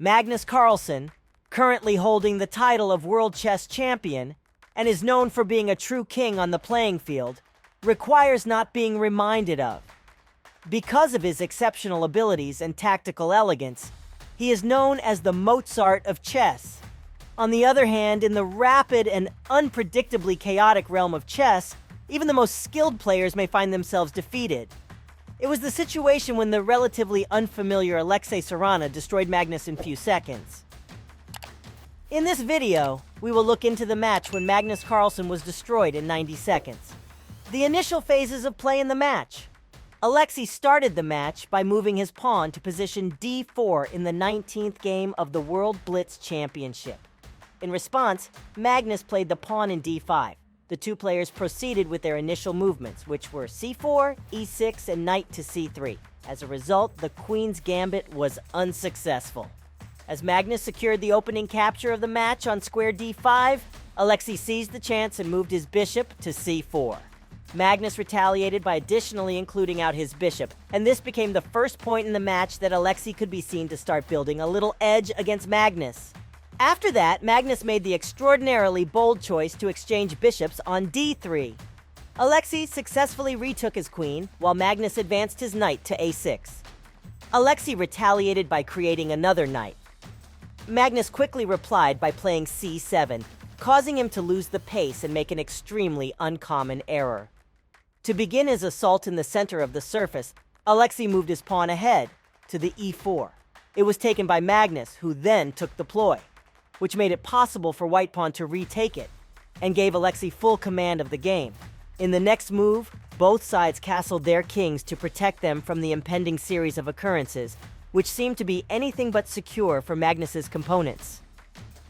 Magnus Carlsen, currently holding the title of World Chess Champion and is known for being a true king on the playing field, requires not being reminded of. Because of his exceptional abilities and tactical elegance, he is known as the Mozart of chess. On the other hand, in the rapid and unpredictably chaotic realm of chess, even the most skilled players may find themselves defeated. It was the situation when the relatively unfamiliar Alexey Sarana destroyed Magnus in few seconds. In this video, we will look into the match when Magnus Carlsen was destroyed in 90 seconds. The initial phases of play in the match. Alexey started the match by moving his pawn to position d4 in the 19th game of the World Blitz Championship. In response, Magnus played the pawn in d5. The two players proceeded with their initial movements, which were c4, e6, and knight to c3. As a result, the queen's gambit was unsuccessful. As Magnus secured the opening capture of the match on square d5, Alexey seized the chance and moved his bishop to c4. Magnus retaliated by additionally including out his bishop, and this became the first point in the match that Alexey could be seen to start building a little edge against Magnus. After that, Magnus made the extraordinarily bold choice to exchange bishops on d3. Alexey successfully retook his queen, while Magnus advanced his knight to a6. Alexey retaliated by creating another knight. Magnus quickly replied by playing c7, causing him to lose the pace and make an extremely uncommon error. To begin his assault in the center of the surface, Alexey moved his pawn ahead to the e4. It was taken by Magnus, who then took the ploy, which made it possible for white pawn to retake it, and gave Alexey full command of the game. In the next move, both sides castled their kings to protect them from the impending series of occurrences, which seemed to be anything but secure for Magnus's components.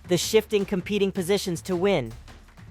The shifting competing positions to win.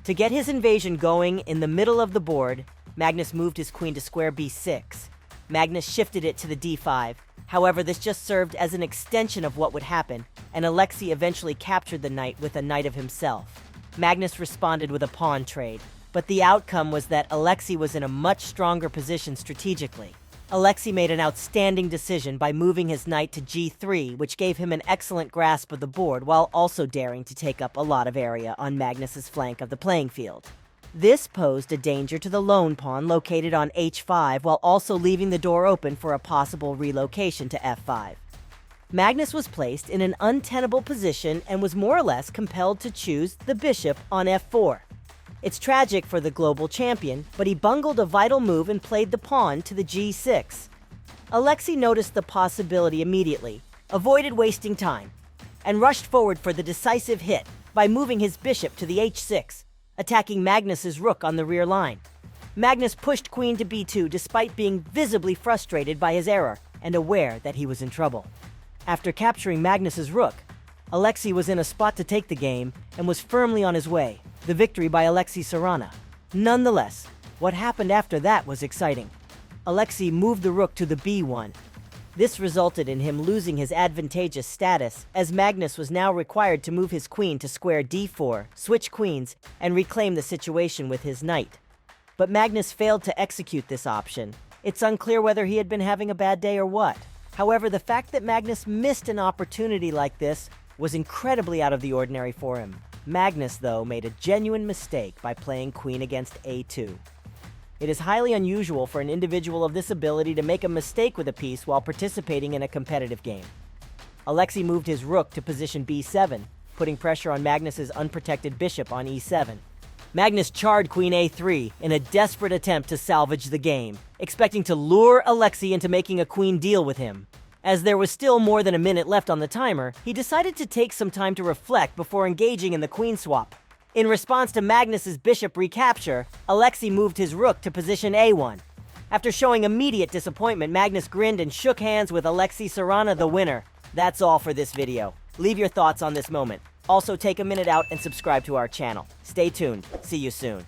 To get his invasion going in the middle of the board, Magnus moved his queen to square b6. Magnus shifted it to the d5. However, this just served as an extension of what would happen, and Alexey eventually captured the knight with a knight of himself. Magnus responded with a pawn trade, but the outcome was that Alexey was in a much stronger position strategically. Alexey made an outstanding decision by moving his knight to g3, which gave him an excellent grasp of the board while also daring to take up a lot of area on Magnus's flank of the playing field. This posed a danger to the lone pawn located on h5 while also leaving the door open for a possible relocation to f5. Magnus was placed in an untenable position and was more or less compelled to choose the bishop on f4. It's tragic for the global champion, but he bungled a vital move and played the pawn to the g6. Alexey noticed the possibility immediately, avoided wasting time, and rushed forward for the decisive hit by moving his bishop to the h6, attacking Magnus's rook on the rear line. Magnus pushed queen to b2 despite being visibly frustrated by his error and aware that he was in trouble. After capturing Magnus's rook, Alexey was in a spot to take the game and was firmly on his way. The victory by Alexey Sarana. Nonetheless, what happened after that was exciting. Alexey moved the rook to the b1. This resulted in him losing his advantageous status, as Magnus was now required to move his queen to square d4, switch queens, and reclaim the situation with his knight. But Magnus failed to execute this option. It's unclear whether he had been having a bad day or what. However, the fact that Magnus missed an opportunity like this was incredibly out of the ordinary for him. Magnus, though, made a genuine mistake by playing queen against a2. It is highly unusual for an individual of this ability to make a mistake with a piece while participating in a competitive game. Alexey moved his rook to position b7, putting pressure on Magnus's unprotected bishop on e7. Magnus charred queen a3 in a desperate attempt to salvage the game, expecting to lure Alexey into making a queen deal with him. As there was still more than a minute left on the timer, he decided to take some time to reflect before engaging in the queen swap. In response to Magnus's bishop recapture, Alexey moved his rook to position a1. After showing immediate disappointment, Magnus grinned and shook hands with Alexey Sarana, the winner. That's all for this video. Leave your thoughts on this moment. Also, take a minute out and subscribe to our channel. Stay tuned. See you soon.